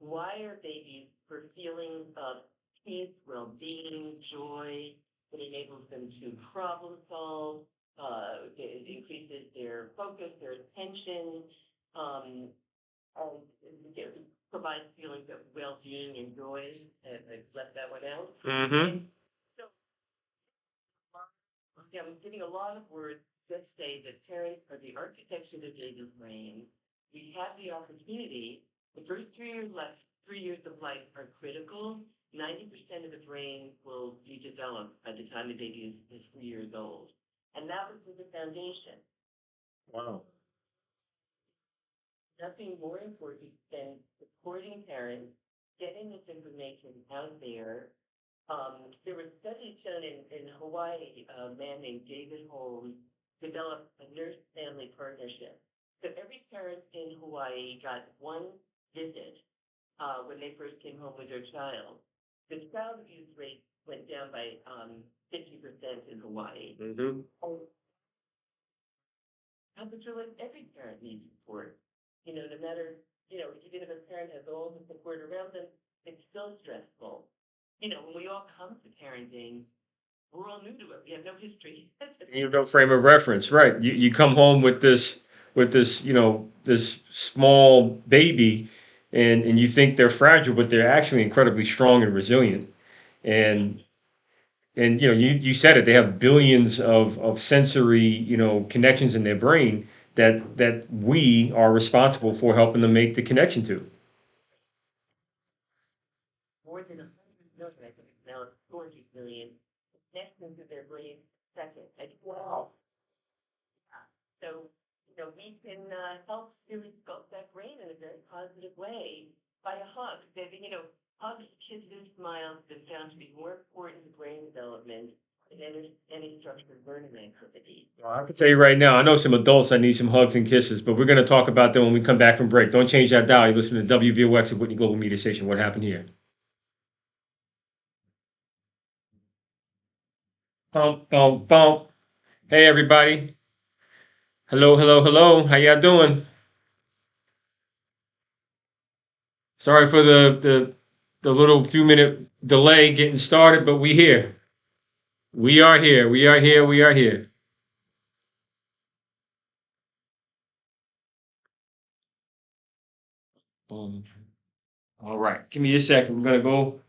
Why are babies for feelings of peace, well-being, joy? It enables them to problem solve. It increases their focus, their attention, um, and it provides feelings of well-being and joy. And I left that one out. Mm-hmm. So, yeah, I'm getting a lot of words that say that parents are the architects of the baby's brain. We have the opportunity. The first 3 years left, 3 years of life are critical. 90% of the brain will be developed by the time the baby is 3 years old. And that was the foundation. Wow. Nothing more important than supporting parents, getting this information out there. There were studies shown in Hawaii. A man named David Holmes developed a nurse-family partnership. So every parent in Hawaii got one visit when they first came home with their child. The child abuse rate went down by 50% in Hawaii. Mm-hmm. Oh, I just feel like every parent needs support. No matter, even if a parent has all the support around them, it's still stressful. When we all come to parenting, we're all new to it. We have no history. You have no frame of reference, right? You come home with this this small baby, and you think they're fragile, but they're actually incredibly strong and resilient. And you said it. They have billions of sensory connections in their brain that we are responsible for helping them make the connection to. More than 100 million, I think it's now 400 million connections to their brain second. Wow. So, we can help really sculpt that brain in a very positive way by a hug. Hugs, kisses, smiles have been found to be more important to brain development than any structured learning activity. Well, I can tell you right now, I know some adults that need some hugs and kisses, but we're going to talk about that when we come back from break. Don't change that dial. You listen to WVOX at Whitney Global Media Station. What happened here? Bump, bump, bump. Hey, everybody. Hello, hello, hello. How y'all doing? Sorry for the little few minute delay getting started, but we here. We are here. We are here. We are here. Um, all right. Give me a second. We're gonna go.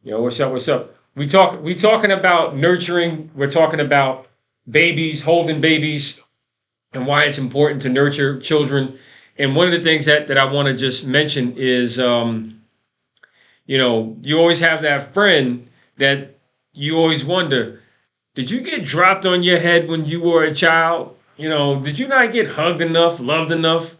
Yo, what's up? What's up? We talking about nurturing. We're talking about babies, holding babies, and why it's important to nurture children. And one of the things that I want to just mention is, you always have that friend that you always wonder, did you get dropped on your head when you were a child? Did you not get hugged enough, loved enough?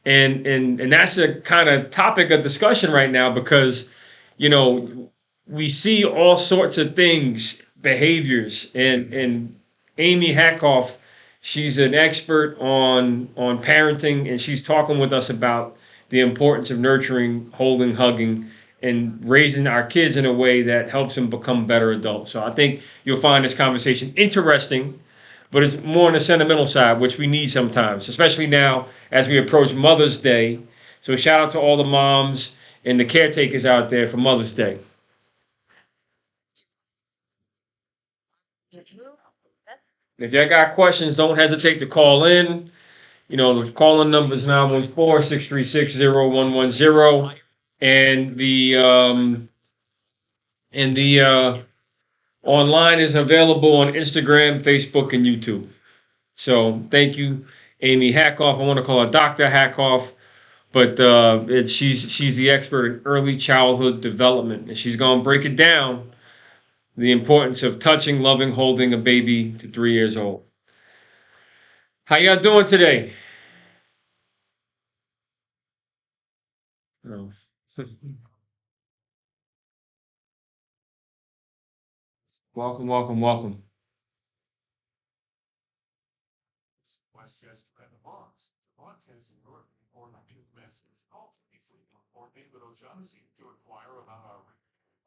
And that's a kind of topic of discussion right now because, you know, we see all sorts of things, behaviors, and Amy Hatkoff, she's an expert on parenting, and she's talking with us about the importance of nurturing, holding, hugging, and raising our kids in a way that helps them become better adults. So I think you'll find this conversation interesting, but it's more on the sentimental side, which we need sometimes, especially now as we approach Mother's Day. So shout out to all the moms and the caretakers out there for Mother's Day. If y'all got questions, don't hesitate to call in. The calling number is 914-636-0110. And the online is available on Instagram, Facebook, and YouTube. So thank you, Amy Hatkoff. I want to call her Dr. Hatkoff, but she's the expert in early childhood development, and she's going to break it down the importance of touching, loving, holding a baby to 3 years old. How y'all doing today? Oh. Welcome, welcome, welcome.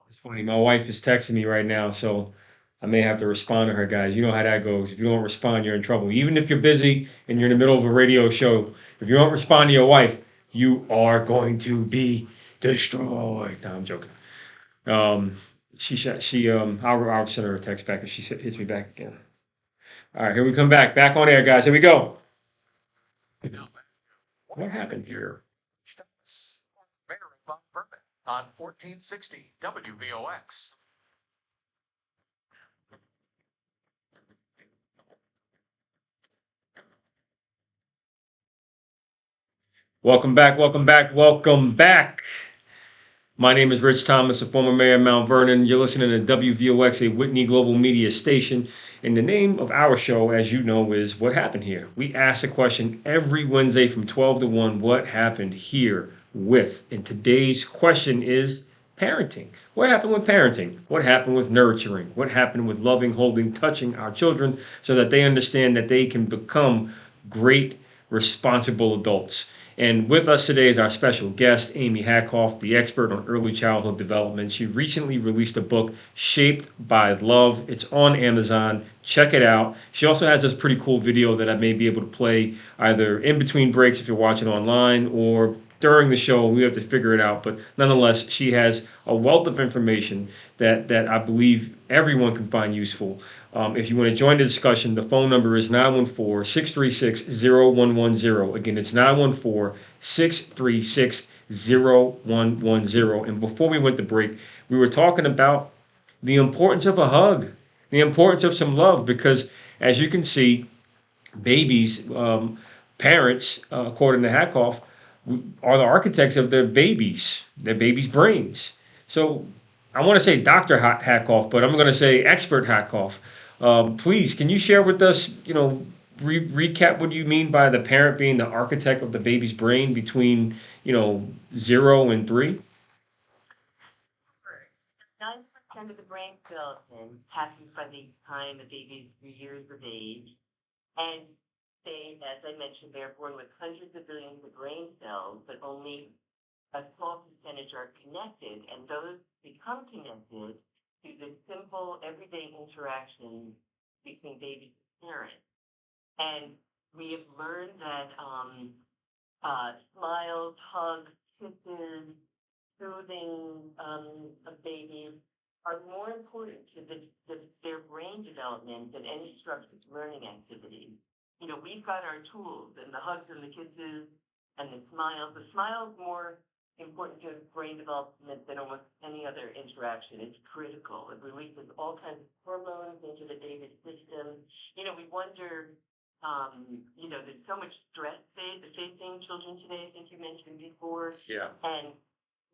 It's funny. My wife is texting me right now, so I may have to respond to her, guys. You know how that goes. If you don't respond, you're in trouble. Even if you're busy and you're in the middle of a radio show, if you don't respond to your wife, you are going to be destroyed. No, I'm joking. Um, I'll send her a text back if hits me back again. All right, here we come back. Back on air, guys. Here we go. What happened here? On 1460 WVOX. Welcome back, welcome back, welcome back. My name is Rich Thomas, a former mayor of Mount Vernon. You're listening to WVOX, a Whitney Global Media station. And the name of our show, as you know, is What Happened Here? We ask a question every Wednesday from 12 to 1, what happened here with? And today's question is parenting. What happened with parenting? What happened with nurturing? What happened with loving, holding, touching our children so that they understand that they can become great, responsible adults? And with us today is our special guest, Amy Hatkoff, the expert on early childhood development. She recently released a book, Shaped by Love. It's on Amazon. Check it out. She also has this pretty cool video that I may be able to play either in between breaks if you're watching online or during the show. We have to figure it out. But nonetheless, she has a wealth of information that I believe everyone can find useful. If you want to join the discussion, the phone number is 914-636-0110. Again, it's 914-636-0110. And before we went to break, we were talking about the importance of a hug, the importance of some love, because as you can see, babies, parents, according to Hatkoff, are the architects of their babies' brains. So I want to say Dr. Hatkoff, but I'm going to say expert Hatkoff. Please, can you share with us, recap what you mean by the parent being the architect of the baby's brain between, 0 and 3? 90% of the brain development happens by the time the baby's 3 years of age. And as I mentioned, they're born with hundreds of billions of brain cells, but only a small percentage are connected, and those become connected through the simple everyday interactions between baby and parent. And we have learned that smiles, hugs, kisses, soothing of babies are more important to their brain development than any structured learning activity. We've got our tools, and the hugs and the kisses and the smiles. The smile's more important to brain development than almost any other interaction. It's critical. It releases all kinds of hormones into the baby's system. We wonder, there's so much stress facing children today, I think you mentioned before. Yeah. And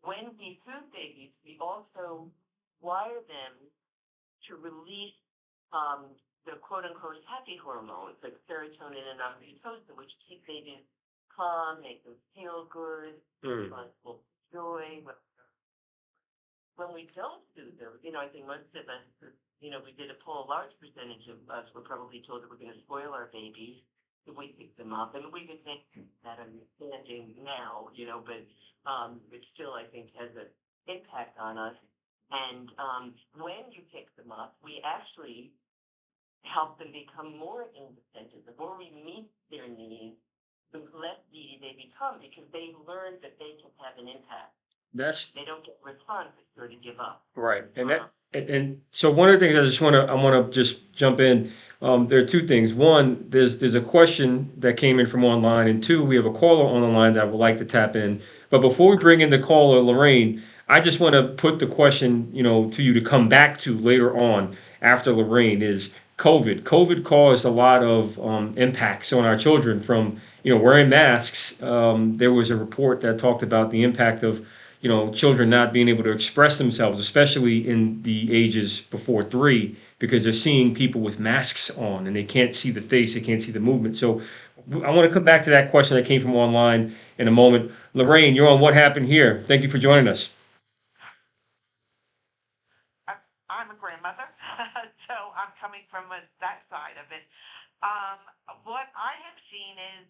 when we food babies, we also wire them to release the quote-unquote happy hormones like serotonin and oxytocin, which keep babies calm, make them feel good, full joy. When we don't do them, I think most of us, we did a poll, a large percentage of us were probably told that we're going to spoil our babies if we pick them up. And we would think that understanding now, but it still, I think, has an impact on us. And when you pick them up, we actually help them become more independent. The more we meet their needs, the less needy they become because they've learned that they can have an impact. They don't get responses or to give up. Right. And so one of the things I want to just jump in. There are two things. One, there's a question that came in from online, and two, we have a caller on the line that I would like to tap in. But before we bring in the caller, Lorraine, I just want to put the question, to you to come back to later on after Lorraine is COVID. COVID caused a lot of impacts on our children from, wearing masks. There was a report that talked about the impact of, children not being able to express themselves, especially in the ages before 3, because they're seeing people with masks on and they can't see the face, they can't see the movement. So I want to come back to that question that came from online in a moment. Lorraine, you're on What Happened Here. Thank you for joining us. I'm a grandmother, so I'm coming from that side of it. What I have seen is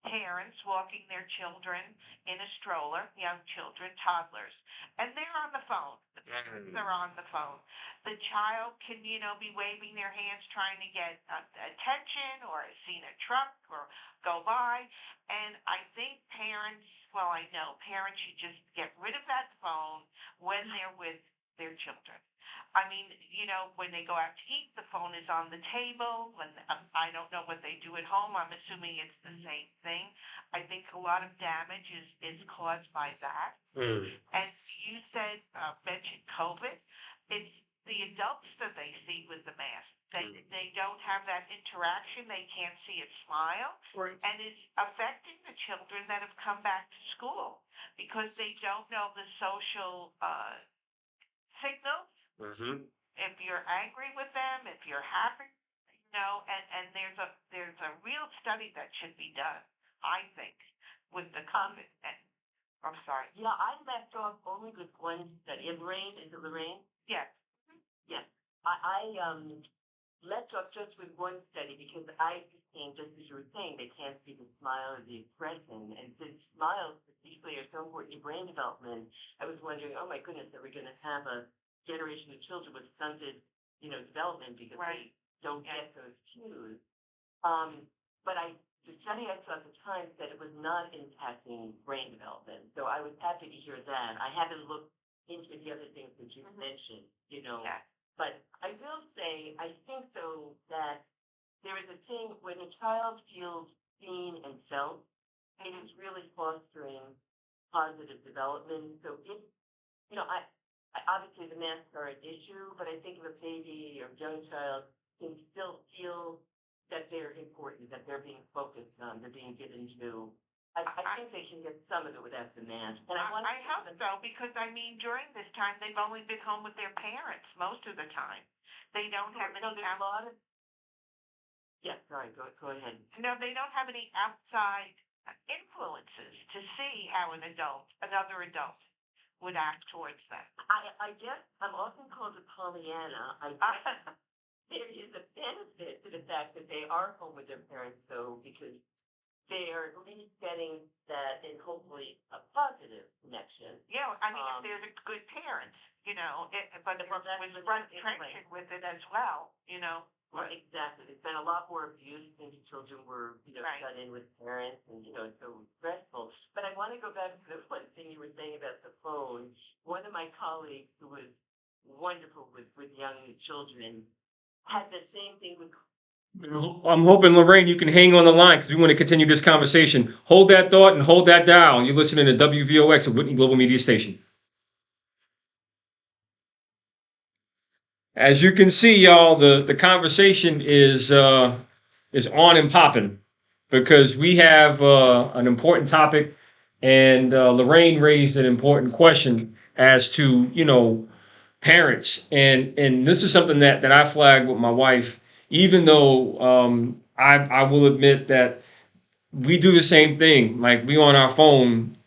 parents walking their children in a stroller, young children, toddlers, and they're on the phone. The parents are on the phone. The child can, be waving their hands trying to get attention or seen a truck or go by. And I think parents well, I know parents should just get rid of that phone when they're with their children. I mean, when they go out to eat, the phone is on the table. When I don't know what they do at home. I'm assuming it's the same thing. I think a lot of damage is caused by that. Mm. And you said, mentioned COVID. It's the adults that they see with the mask. They don't have that interaction. They can't see a smile. Right. And it's affecting the children that have come back to school because they don't know the social signals. Mm-hmm. If you're angry with them, if you're happy, and there's a real study that should be done, I think, with the COVID. I'm sorry. Yeah, I left off only with one study. And Lorraine, is it Lorraine? Yes. Yes. I left off just with one study because I became, just as you were saying, they can't see the smile or the expression. And since smiles, particularly, are so important in brain development, I was wondering, oh my goodness, are we going to have a generation of children with stunted, development because Right. they don't Yeah. get those cues? But the study I saw at the time said it was not impacting brain development. So I was happy to hear that. I haven't looked into the other things that you mentioned, Yeah. but I will say, I think though that there is a thing when a child feels seen and felt, it is really fostering positive development. So if, I obviously the masks are an issue, but I think if a baby or young child can still feel that they're important, that they're being focused on, they're being given to, I think they can get some of it without the mask. And I hope so because during this time they've only been home with their parents most of the time. They don't have any. There's a lot of. Yeah, sorry. Go ahead. No, they don't have any outside influences to see how another adult, would act towards them. I guess I'm often called a Pollyanna. I guess there is a benefit to the fact that they are home with their parents, though, because they are at least getting that and hopefully a positive connection. Yeah, if they're the good parents, but Well, that's with what frustration with it as well, Well, exactly. There's been a lot more abuse since children were, Right. shut in with parents and, it's so stressful. But I want to go back to the one thing you were saying about the phone. One of my colleagues who was wonderful with young children had the same thing with. I'm hoping, Lorraine, you can hang on the line because we want to continue this conversation. Hold that thought and hold that dial. You're listening to WVOX, a Whitney Global Media Station. As you can see, y'all, the conversation is on and popping because we have an important topic, and Lorraine raised an important question as to parents, and this is something that I flagged with my wife. Even though I will admit that we do the same thing, like we on our phone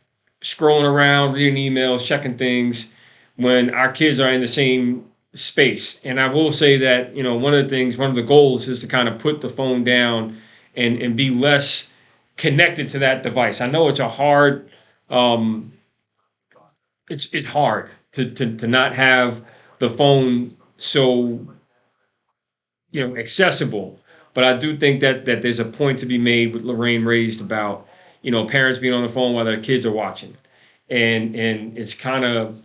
scrolling around, reading emails, checking things when our kids are in the same space. And I will say that, one of the goals is to kind of put the phone down and be less connected to that device. I know it's a hard, it's hard to not have the phone so, accessible. But I do think that there's a point to be made with Lorraine raised about, parents being on the phone while their kids are watching. And it's kind of,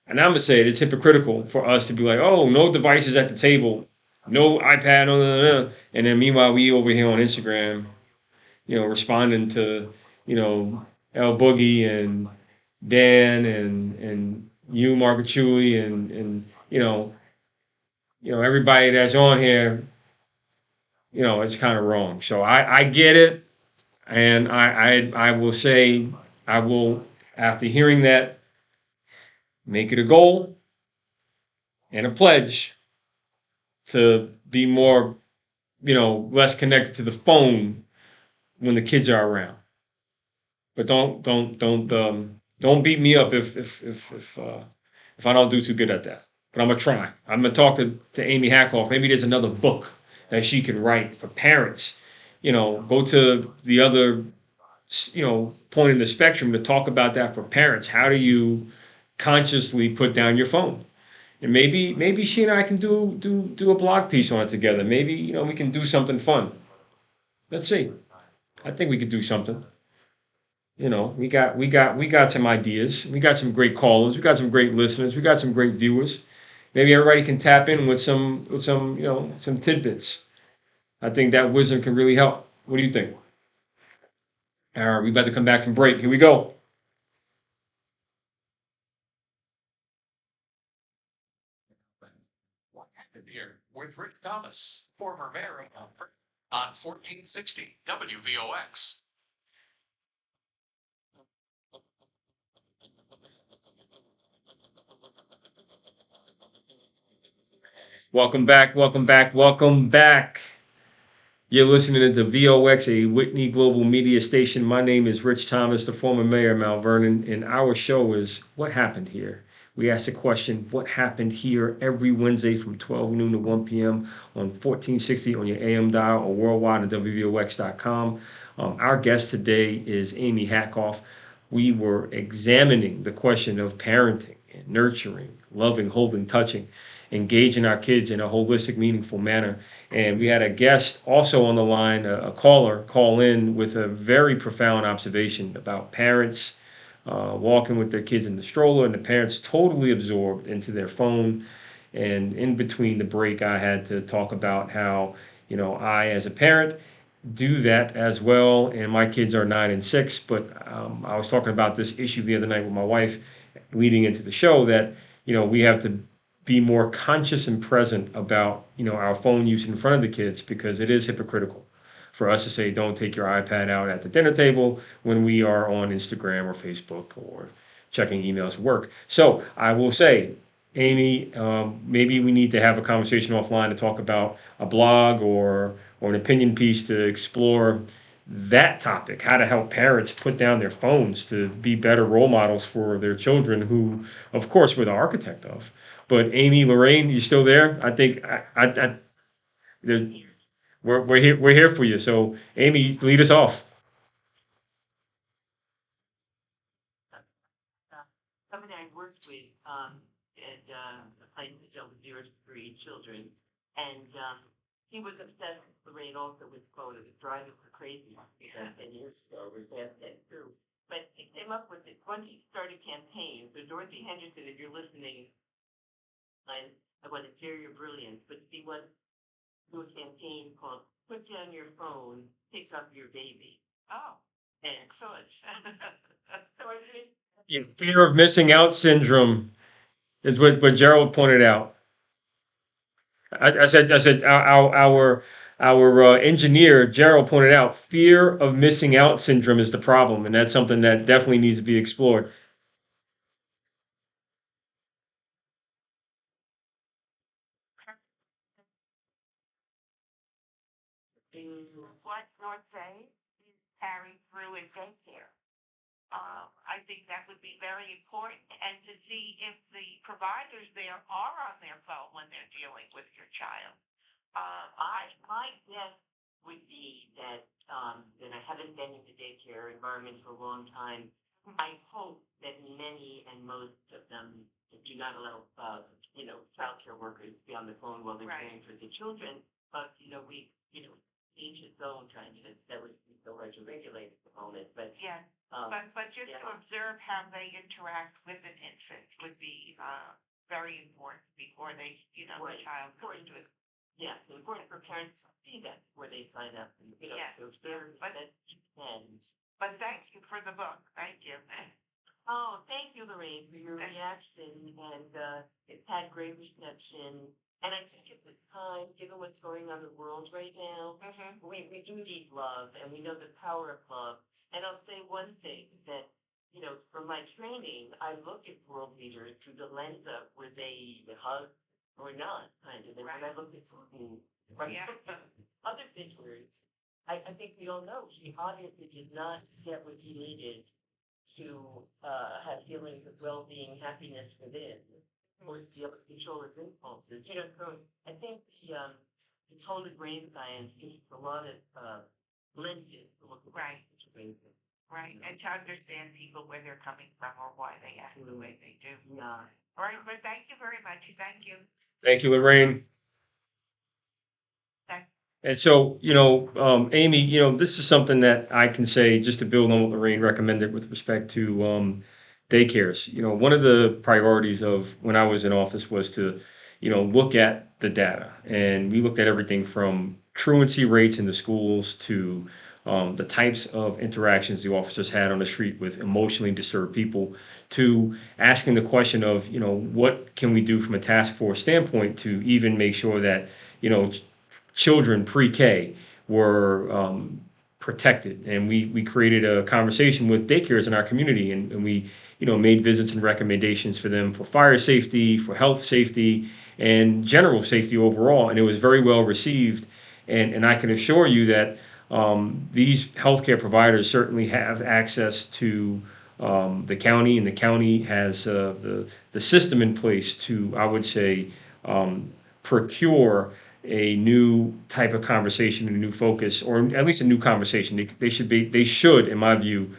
and I'm gonna say it's hypocritical for us to be like, oh, no devices at the table, no iPad, no. And then meanwhile we over here on Instagram, responding to, El Boogie and Dan and you, Margaret Chewy, and everybody that's on here, it's kind of wrong. So I get it, and I will say I will, after hearing that, make it a goal and a pledge to be more, less connected to the phone when the kids are around. But don't beat me up if I don't do too good at that. But I'm gonna try. I'm gonna talk to Amy Hatkoff. Maybe there's another book that she could write for parents. Go to the other, point in the spectrum to talk about that for parents. How do you consciously put down your phone? And maybe she and I can do a blog piece on it together. Maybe we can do something fun. Let's see. I think we could do something. we got some ideas. We got some great callers. We got some great listeners. We got some great viewers. Maybe everybody can tap in with some some tidbits. I think that wisdom can really help. What do you think? All right, we about to come back from break. Here we go. What happened here with Rick Thomas, former mayor of Mount on 1460 WVOX. Welcome back, welcome back, welcome back. You're listening to VOX, a Whitney Global Media station. My name is Rich Thomas, the former mayor of Mount Vernon, and our show is What Happened Here? We ask the question, what happened here, every Wednesday from 12 noon to 1 p.m. on 1460 on your AM dial or worldwide at WVOX.com. Our guest today is Amy Hatkoff. We were examining the question of parenting and nurturing, loving, holding, touching, engaging our kids in a holistic, meaningful manner. And we had a guest also on the line, a caller, call in with a very profound observation about parents walking with their kids in the stroller, and the parents totally absorbed into their phone. And in between the break, I had to talk about how, I, as a parent, do that as well. And my kids are 9 and 6. But I was talking about this issue the other night with my wife, leading into the show, that we have to be more conscious and present about our phone use in front of the kids, because it is hypocritical for us to say don't take your iPad out at the dinner table when we are on Instagram or Facebook or checking emails at work. So I will say, Amy, maybe we need to have a conversation offline to talk about a blog or an opinion piece to explore that topic, how to help parents put down their phones to be better role models for their children, who, of course, we're the architect of. But Amy, Lorraine, you still there? I think there- we're here for you. So Amy, lead us off. Somebody I worked with at a place that dealt with 0 to 3 children, and he was obsessed with Lorraine also with phone. It was driving her crazy because 10 years ago, it was that true. But he came up with it. Once he started campaigns, so Dorothy Henderson, if you're listening, I want to share your brilliance, but she wants to do a campaign called Put Down Your Phone, Pick Up Your Baby. Oh, And excellent. so I did. Yeah, fear of missing out syndrome is what Gerald pointed out. I said our engineer Gerald pointed out fear of missing out syndrome is the problem, and that's something that definitely needs to be explored. What North Bay is carrying through in daycare. I think that would be very important, and to see if the providers there are on their phone when they're dealing with your child. My guess would be that and I haven't been in the daycare environment for a long time. I hope that many and most of them do not allow childcare workers to be on the phone while they're Right. caring for the children. But we each its own kind of that would be so hard to regulate at the moment. But Yeah, um, but just to yeah. observe how they interact with an infant would be very important before they, the Right. child goes into it. Yeah, it's important for parents to see that before they sign up, and Yes. to observe But- that and But thank you for the book. Thank you. oh, thank you, Lorraine, for your reaction, and it's had great reception. And I think at the time, given what's going on in the world right now, Mm-hmm. we do need love, and we know the power of love. And I'll say one thing that, from my training, I look at world leaders through the lens of were they hug or not, kind of. And when I look at Putin, right, Yeah. other figures, I think we all know he obviously did not get what he needed to have feelings of well-being, happiness within, or to be able to control his impulses. So I think the total brain science gives a lot of lenses to look at Right. the situation. Right, and to understand people where they're coming from or why they act the way they do. Yeah. All right, but thank you very much. Thank you. Thank you, Lorraine. Thank And so, Amy, this is something that I can say just to build on what Lorraine recommended with respect to daycares. One of the priorities of when I was in office was to, look at the data. And we looked at everything from truancy rates in the schools to the types of interactions the officers had on the street with emotionally disturbed people to asking the question of, what can we do from a task force standpoint to even make sure that, you know, children pre-K were protected, and we created a conversation with daycares in our community, and we made visits and recommendations for them for fire safety, for health safety, and general safety overall, and it was very well received. And I can assure you that these healthcare providers certainly have access to the county, and the county has the system in place to, I would say, procure a new type of conversation, a new focus, or at least a new conversation. They should, in my view,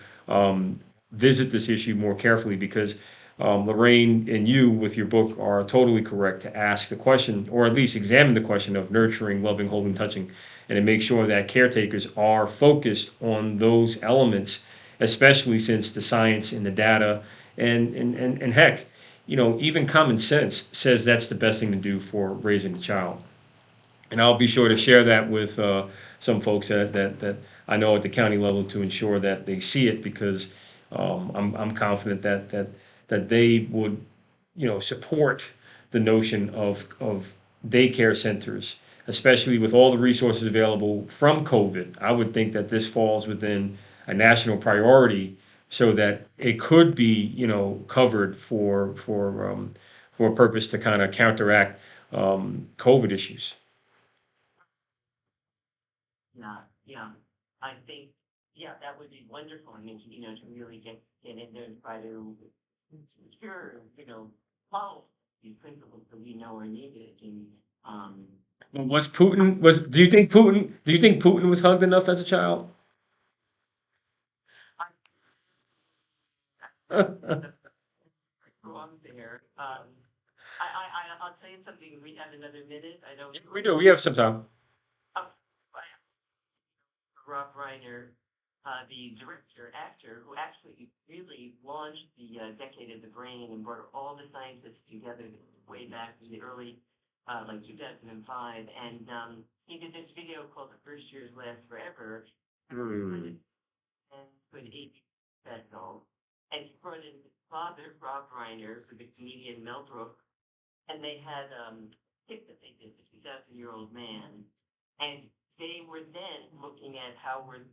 visit this issue more carefully because Lorraine and you, with your book, are totally correct to ask the question, or at least examine the question of nurturing, loving, holding, touching, and to make sure that caretakers are focused on those elements, especially since the science and the data and heck, even common sense says that's the best thing to do for raising a child. And I'll be sure to share that with some folks that I know at the county level to ensure that they see it because I'm confident that they would support the notion of daycare centers, especially with all the resources available from COVID. I would think that this falls within a national priority so that it could be covered for a purpose to kind of counteract COVID issues. Yeah, yeah. I think, yeah, that would be wonderful. I mean, to really get in there and try to secure, follow these principles that we know are needed. And um, Was Putin was do you think Putin was hugged enough as a child? I grew up there. I'll tell you something. We have another minute. I don't. Yeah, we do. We have some time. Uh, Rob Reiner, the director, actor, who actually really launched the decade of the brain and brought all the scientists together way back in the early, like 2005. And he did this video called The First Years Last Forever. Hmm. And with eight special. And he brought in his father, Rob Reiner, with the comedian Mel Brooks, and they had skit that they did, the 2,000-year-old man, and they were then looking at how was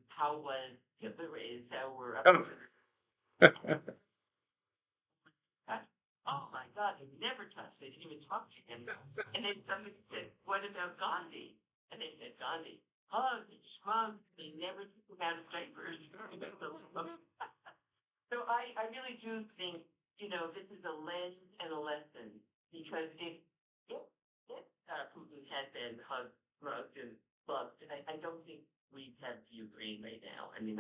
Hitler raised, how were Oh. oh my God, they never touched, they didn't even talk to him. And then somebody said, what about Gandhi? And they said, Gandhi, hugged and shrugged, they never took him out of diapers. So I really do think, this is a lens and a lesson because if Putin had been hugged, rugged, and loved, I don't think we'd have Ukraine right now. I mean,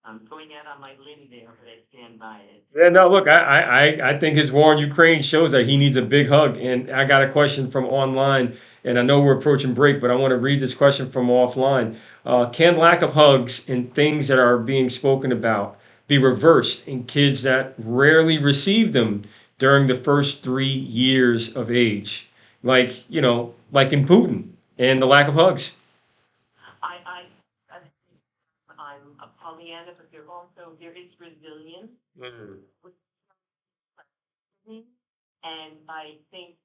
I'm going out on my limb there, but I stand by it. Yeah, no, look, I think his war in Ukraine shows that he needs a big hug. And I got a question from online, and I know we're approaching break, but I want to read this question from offline. Can lack of hugs and things that are being spoken about be reversed in kids that rarely receive them during the first 3 years of age? Like in Putin and the lack of hugs. I I'm a Pollyanna, but there is resilience Mm. with me, and I think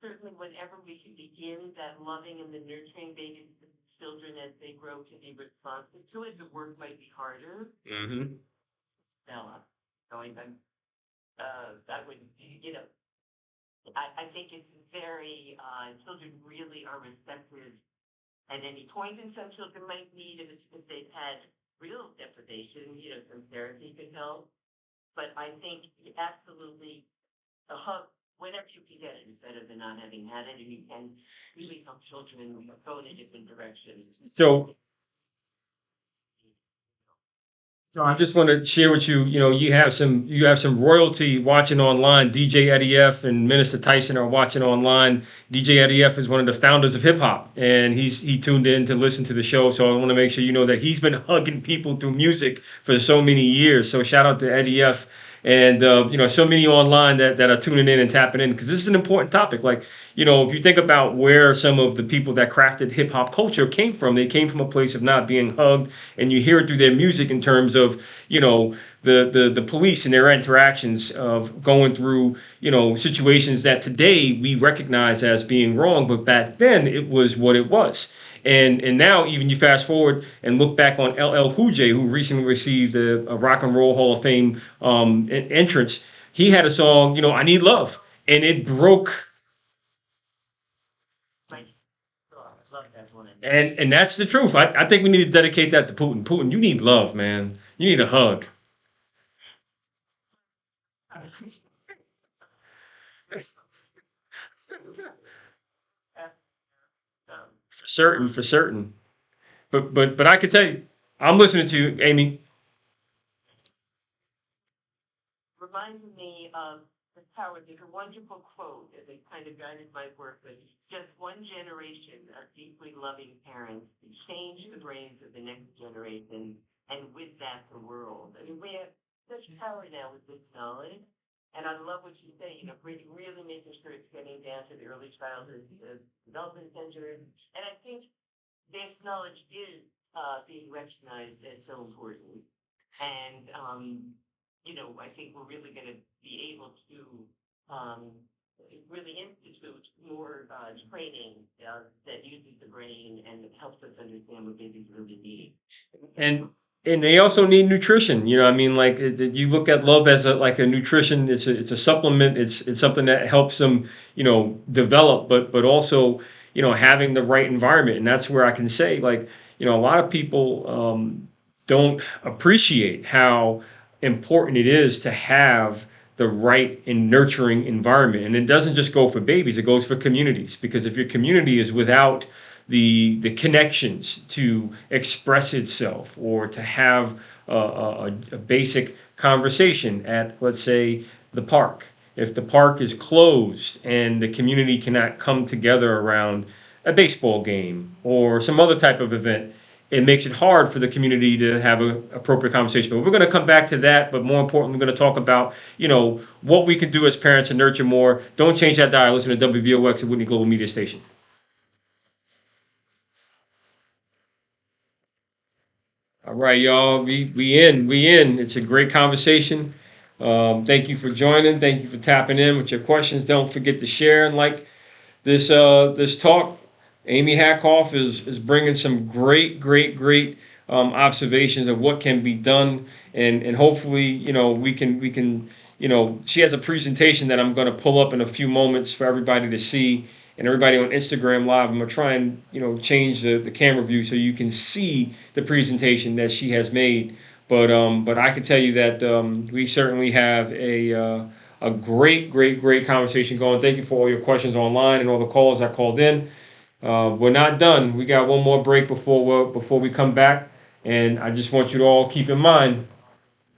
certainly whenever we can begin that loving and the nurturing babies and children as they grow to be responsive to it, the work might be harder. Hmm. Bella, going back, that would, I think it's very, children really are receptive at any point, and some children might need, if they've had real deprivation, some therapy could help. But I think absolutely a hug, whenever you can get it, is better than not having had it, and you can really help children go in a different direction. So So I just want to share with you, you have some royalty watching online. DJ Eddie F and Minister Tyson are watching online. DJ Eddie F is one of the founders of hip hop, and he tuned in to listen to the show. So I want to make sure you know that he's been hugging people through music for so many years. So shout out to Eddie F and so many online that are tuning in and tapping in because this is an important topic. Like if you think about where some of the people that crafted hip hop culture came from, they came from a place of not being hugged, and you hear it through their music in terms of the police and their interactions of going through situations that today we recognize as being wrong, but back then it was what it was. And now even you fast forward and look back on LL Cool J, who recently received a Rock and Roll Hall of Fame entrance. He had a song, I Need Love, and it broke. Right. Oh, I love that one. And that's the truth. I think we need to dedicate that to Putin. Putin, you need love, man. You need a hug. Um, For certain, for certain. But I can tell you, I'm listening to you, Amy. reminds me of the power. There's a wonderful quote that they kind of guided my work with. Just one generation of deeply loving parents to change the brains of the next generation, and with that, the world. I mean, we have such power now with this knowledge. And I love what you say, really making sure it's getting down to the early childhood development centers. And I think this knowledge is being recognized as so important. And I think we're really going to be able to um, really institute more training that uses the brain and helps us understand what babies really need. and and they also need nutrition. I mean, like you look at love as a nutrition. It's a supplement. It's something that helps them develop, but also having the right environment. And that's where I can say, like, a lot of people don't appreciate how important it is to have the right and nurturing environment. And it doesn't just go for babies, it goes for communities. Because if your community is without the connections to express itself or to have a basic conversation at, let's say, the park. If the park is closed and the community cannot come together around a baseball game or some other type of event, it makes it hard for the community to have an appropriate conversation. But we're going to come back to that. But more importantly, we're going to talk about, what we can do as parents to nurture more. Don't change that dial. Listen to WVOX, the Whitney Global Media Station. All right, y'all. We in. It's a great conversation. Thank you for joining. Thank you for tapping in with your questions. Don't forget to share and like this talk. Amy Hatkoff is bringing some great observations of what can be done, and hopefully we can she has a presentation that I'm going to pull up in a few moments for everybody to see, and everybody on Instagram Live. I'm going to try and change the camera view so you can see the presentation that she has made. But I can tell you that we certainly have a great conversation going. Thank you for all your questions online and all the calls that called in. We're not done. We got one more break before we come back, and I just want you to all keep in mind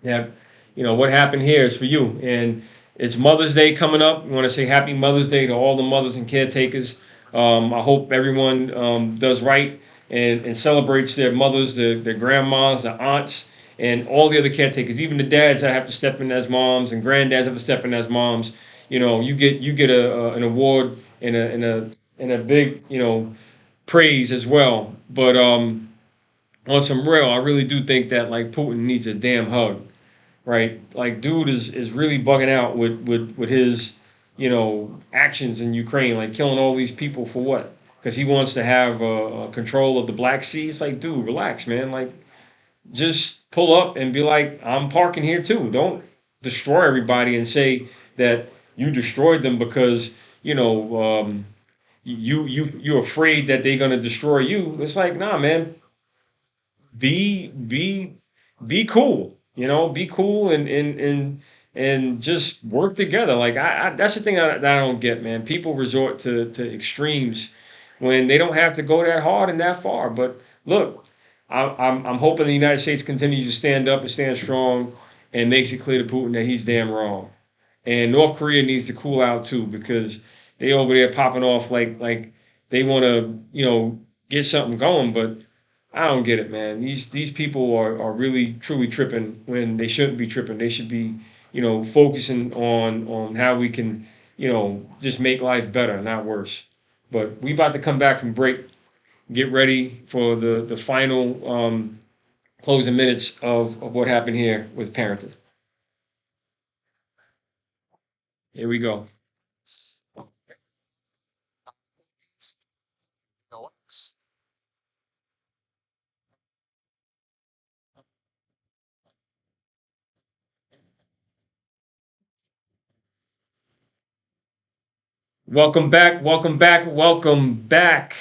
that what happened here is for you. And it's Mother's Day coming up. We want to say Happy Mother's Day to all the mothers and caretakers. I hope everyone does right and celebrates their mothers, their grandmas, their aunts, and all the other caretakers, even the dads that have to step in as moms and granddads have to step in as moms. You get an award and a big praise as well. But on some real, I really do think that like Putin needs a damn hug, right? Like, dude is really bugging out with his actions in Ukraine, like killing all these people for what? Because he wants to have control of the Black Sea. It's like, dude, relax, man. Like, just pull up and be like, I'm parking here too. Don't destroy everybody and say that you destroyed them because you're afraid that they're gonna destroy you. It's like, nah, man. Be be be cool. Be cool and just work together. Like I that's the thing that I don't get, man. People resort to extremes when they don't have to go that hard and that far. But look, I'm hoping the United States continues to stand up and stand strong and makes it clear to Putin that he's damn wrong. And North Korea needs to cool out too because they over there popping off like they want to get something going, but I don't get it, man. These people are really truly tripping when they shouldn't be tripping. They should be focusing on how we can just make life better, not worse. But we about to come back from break. Get ready for the final closing minutes of what happened here with parenting. Here we go. Welcome back, welcome back, welcome back.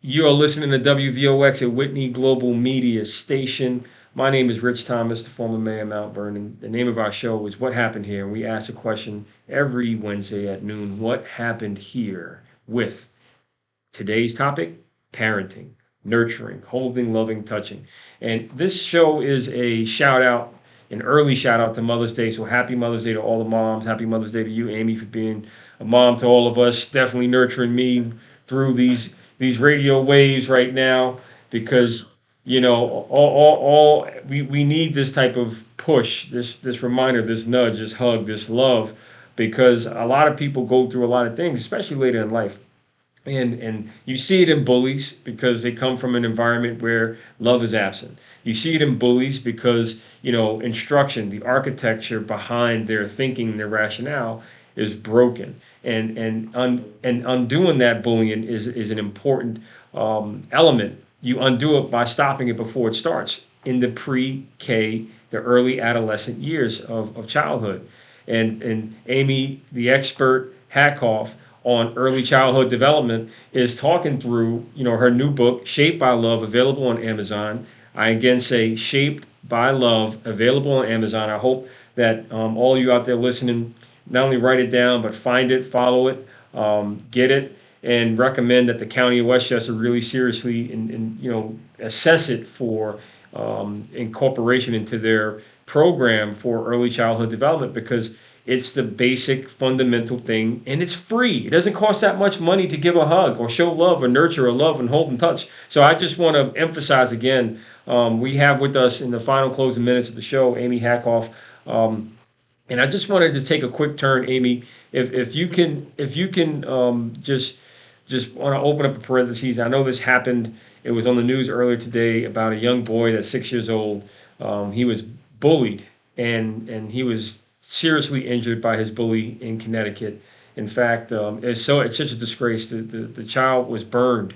You are listening to WVOX at Whitney Global Media Station. My name is Rich Thomas, the former mayor of Mount Vernon. The name of our show is What Happened Here? And we ask a question every Wednesday at noon. What happened here? With today's topic, parenting, nurturing, holding, loving, touching. And this show is a shout out, an early shout out to Mother's Day. So happy Mother's Day to all the moms. Happy Mother's Day to you, Amy, for being a mom to all of us. Definitely nurturing me through these radio waves right now because we need this type of push, this reminder, this nudge, this hug, this love, because a lot of people go through a lot of things, especially later in life. And you see it in bullies because they come from an environment where love is absent. You see it in bullies because instruction, the architecture behind their thinking, their rationale is broken. And undoing that bullying is an important element. You undo it by stopping it before it starts in the pre-K, the early adolescent years of childhood. And Amy, the expert, Hatkoff, on early childhood development is talking through, her new book, Shaped by Love, available on Amazon. I again say Shaped by Love, available on Amazon. I hope that all you out there listening not only write it down, but find it, follow it, get it, and recommend that the County of Westchester really seriously and assess it for incorporation into their program for early childhood development because it's the basic fundamental thing and it's free. It doesn't cost that much money to give a hug or show love or nurture or love and hold and touch. So I just want to emphasize again, we have with us in the final closing minutes of the show, Amy Hatkoff. And I just wanted to take a quick turn, Amy, if you can just want to open up a parentheses. I know this happened. It was on the news earlier today about a young boy that's 6 years old. He was bullied and he was seriously injured by his bully in Connecticut. In fact, it's such a disgrace. The child was burned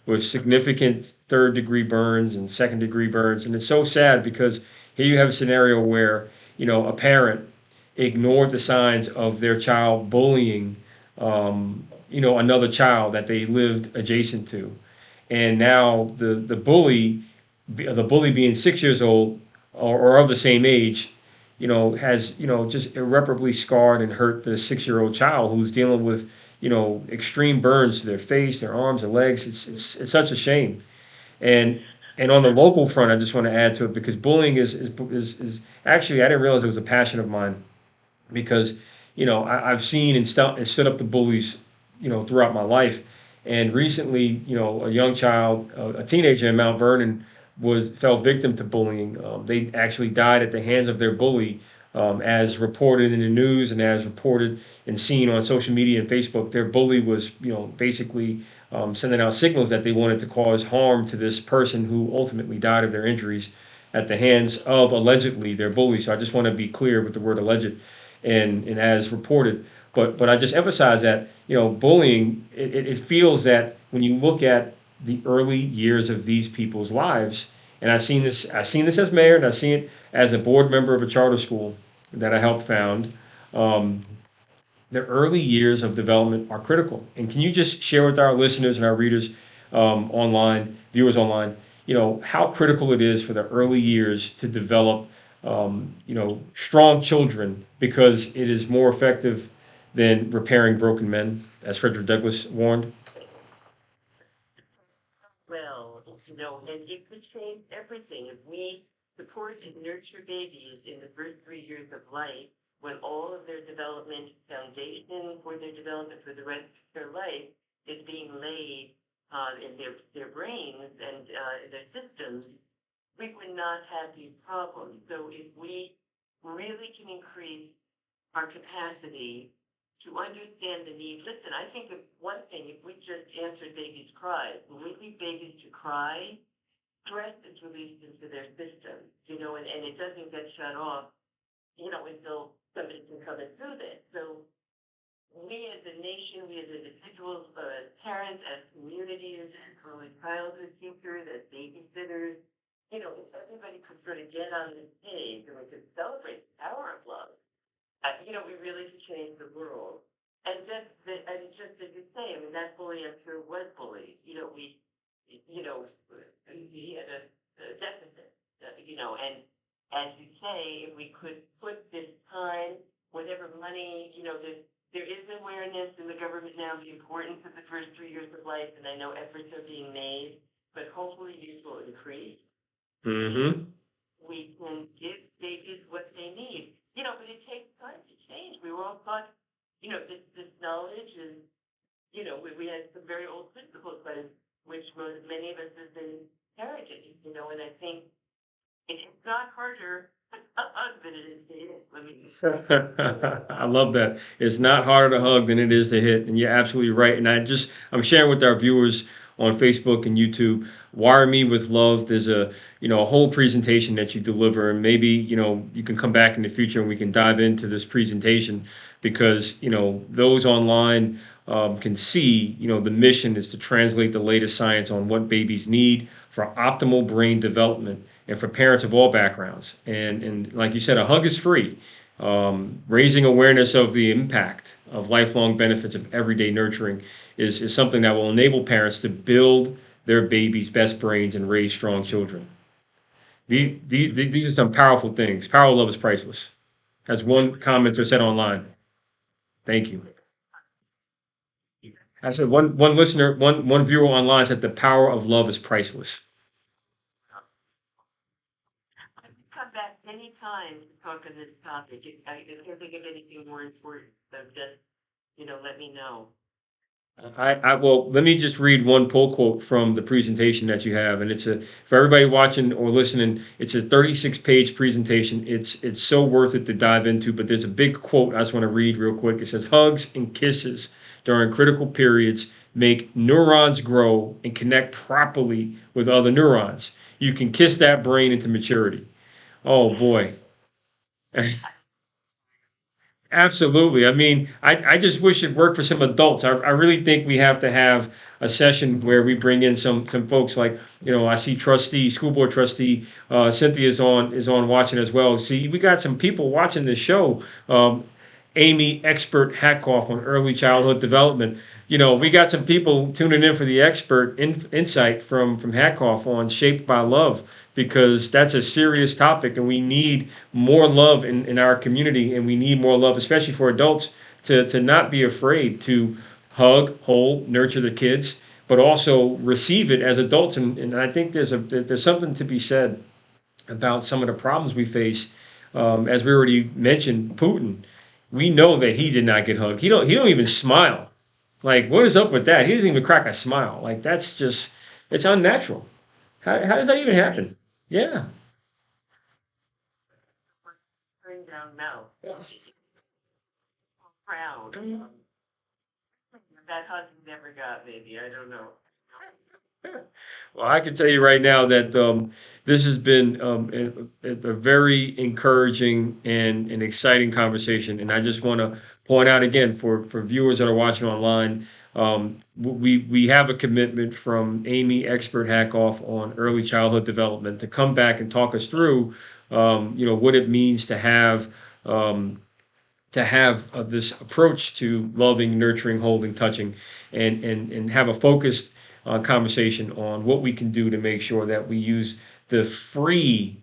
with significant third degree burns and second degree burns, and it's so sad because here you have a scenario where a parent ignored the signs of their child bullying another child that they lived adjacent to, and now the bully being 6 years old or of the same age has just irreparably scarred and hurt the 6 year old child who's dealing with extreme burns to their face, their arms, and legs. It's such a shame. And and on the local front, I just want to add to it because bullying is actually, I didn't realize it was a passion of mine because I've seen and stood up to bullies throughout my life. And recently, a young child, a teenager in Mount Vernon, fell victim to bullying. They actually died at the hands of their bully, as reported in the news and as reported and seen on social media and Facebook. Their bully was, basically sending out signals that they wanted to cause harm to this person who ultimately died of their injuries at the hands of allegedly their bully. So I just want to be clear with the word alleged and as reported. But I just emphasize that bullying, it feels that when you look at the early years of these people's lives, and I've seen this as mayor, and I've seen it as a board member of a charter school that I helped found. The early years of development are critical. And can you just share with our listeners and our readers viewers online, how critical it is for the early years to develop, strong children because it is more effective than repairing broken men, as Frederick Douglass warned? Well, and it could change everything if we support and nurture babies in the first 3 years of life when all of their development foundation for their development for the rest of their life is being laid in their brains and their systems, we would not have these problems. So if we really can increase our capacity to understand the need. Listen, I think of one thing, if we just answered babies' cries, when we leave babies to cry, stress is released into their system, and it doesn't get shut off, until somebody can come and soothe it. So we as a nation, we as individuals, parents, as communities, as early childhood teachers, as babysitters, if everybody could sort of get on this page and we could celebrate the power of love, we really could change the world. And just as you say, I mean, that bully, I'm sure, was bullied. He had a deficit, and as you say, if we could put this time, whatever money, there is awareness in the government now of the importance of the first 3 years of life, and I know efforts are being made, but hopefully these will increase. Mm-hmm. We can give babies what they need. But it takes time to change. We were all taught, this knowledge is, we had some very old principles, but which many of us have been inherited, and I think it's not harder than it is to hit. I love that. It's not harder to hug than it is to hit, and you're absolutely right. And I'm sharing with our viewers on Facebook and YouTube. Wire Me with Love. There's a whole presentation that you deliver, and maybe you can come back in the future and we can dive into this presentation because those online can see the mission is to translate the latest science on what babies need for optimal brain development and for parents of all backgrounds. And like you said, a hug is free. Raising awareness of the impact of lifelong benefits of everyday nurturing is something that will enable parents to build their baby's best brains and raise strong children. These are some powerful things. Power of love is priceless, as one commenter said online. Thank you. I said one listener, one viewer online said the power of love is priceless. I can come back anytime to talk on this topic. I can't think of anything more important, so just, let me know. Well, let me just read one pull quote from the presentation that you have, and for everybody watching or listening, it's a 36-page presentation. It's so worth it to dive into, but there's a big quote I just want to read real quick. It says, "Hugs and kisses during critical periods make neurons grow and connect properly with other neurons. You can kiss that brain into maturity." Oh boy. Absolutely. I mean, I just wish it worked for some adults. I really think we have to have a session where we bring in some folks like, I see school board trustee, Cynthia is on watching as well. See, we got some people watching this show. Amy Expert Hatkoff on early childhood development. We got some people tuning in for the expert insight from Hatkoff on Shaped by Love because that's a serious topic and we need more love in our community and we need more love, especially for adults, to not be afraid to hug, hold, nurture the kids, but also receive it as adults. And I think there's something to be said about some of the problems we face. As we already mentioned, Putin. We know that he did not get hugged. He don't even smile. Like, what is up with that? He doesn't even crack a smile. Like, it's unnatural. How does that even happen? Yeah. Turn down now. Proud. That husband never got, maybe. I don't know. Well, I can tell you right now that this has been a very encouraging and an exciting conversation. And I just want to point out again for viewers that are watching online, we have a commitment from Amy Expert Hackoff on early childhood development to come back and talk us through, what it means um, to have this approach to loving, nurturing, holding, touching, and have a focused conversation on what we can do to make sure that we use the free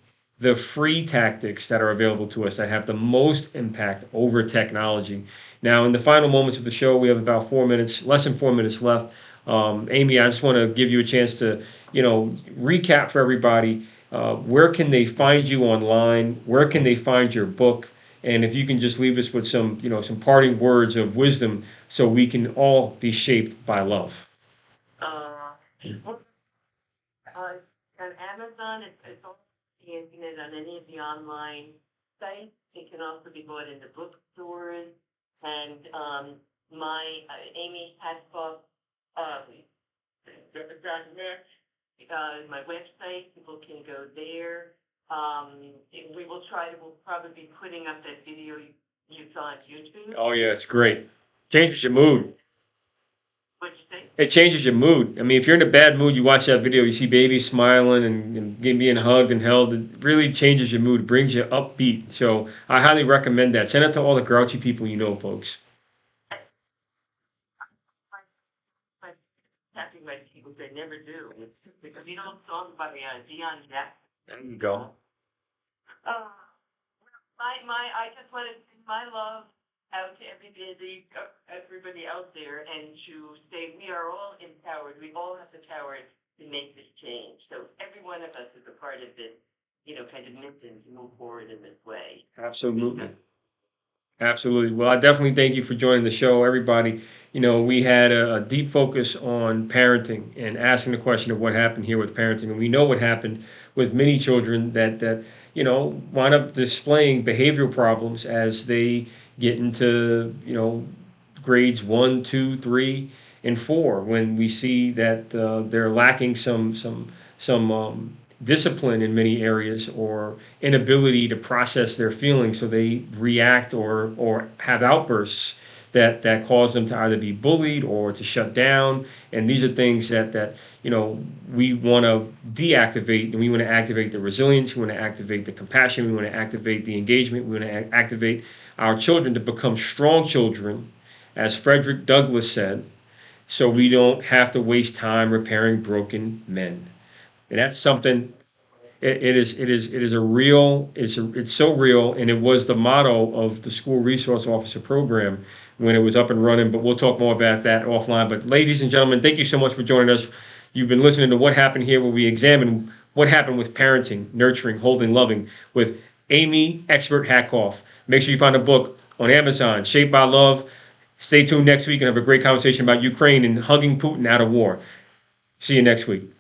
tactics that are available to us that have the most impact over technology. Now, in the final moments of the show, we have about 4 minutes, less than 4 minutes left. Amy, I just want to give you a chance to, recap for everybody. Where can they find you online? Where can they find your book? And if you can just leave us with some, some parting words of wisdom so we can all be shaped by love. Well, uh, on Amazon, it's on the internet, on any of the online sites. It can also be bought in the bookstores. And Amy Hatkoff, uh, my website, people can go there. We'll probably be putting up that video you saw on YouTube. Oh yeah, it's great. Changes your mood. What'd you say? It changes your mood. I mean, if you're in a bad mood, you watch that video, you see babies smiling and being hugged and held. It really changes your mood, brings you upbeat. So I highly recommend that. Send it to all the grouchy people you know, folks. But tapping my people, they never do. Because you know, song by Dion Jackson. There you go. Uh, I just want to send my love out to everybody out there, and to say we are all empowered. We all have the power to make this change. So every one of us is a part of this, kind of mission to move forward in this way. Absolutely. Absolutely. Well, I definitely thank you for joining the show, everybody. We had a deep focus on parenting and asking the question of what happened here with parenting. And we know what happened with many children that wind up displaying behavioral problems as they get into, grades 1, 2, 3, and 4, when we see that they're lacking some discipline in many areas, or inability to process their feelings, so they react or have outbursts that cause them to either be bullied or to shut down. And these are things that we want to deactivate, and we want to activate the resilience, we want to activate the compassion, we want to activate the engagement, we want to activate our children to become strong children, as Frederick Douglass said, so we don't have to waste time repairing broken men. And that's something. It is a real. It's so real, and it was the motto of the school resource officer program when it was up and running. But we'll talk more about that offline. But ladies and gentlemen, thank you so much for joining us. You've been listening to What Happened Here, where we examine what happened with parenting, nurturing, holding, loving, with Amy Expert Hatkoff. Make sure you find a book on Amazon, Shaped by Love. Stay tuned next week and have a great conversation about Ukraine and hugging Putin out of war. See you next week.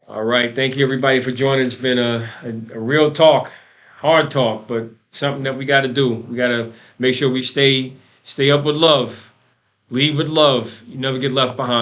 All right. Thank you, everybody, for joining. It's been a real talk, hard talk, but something that we got to do. We got to make sure we stay up with love, lead with love. You never get left behind.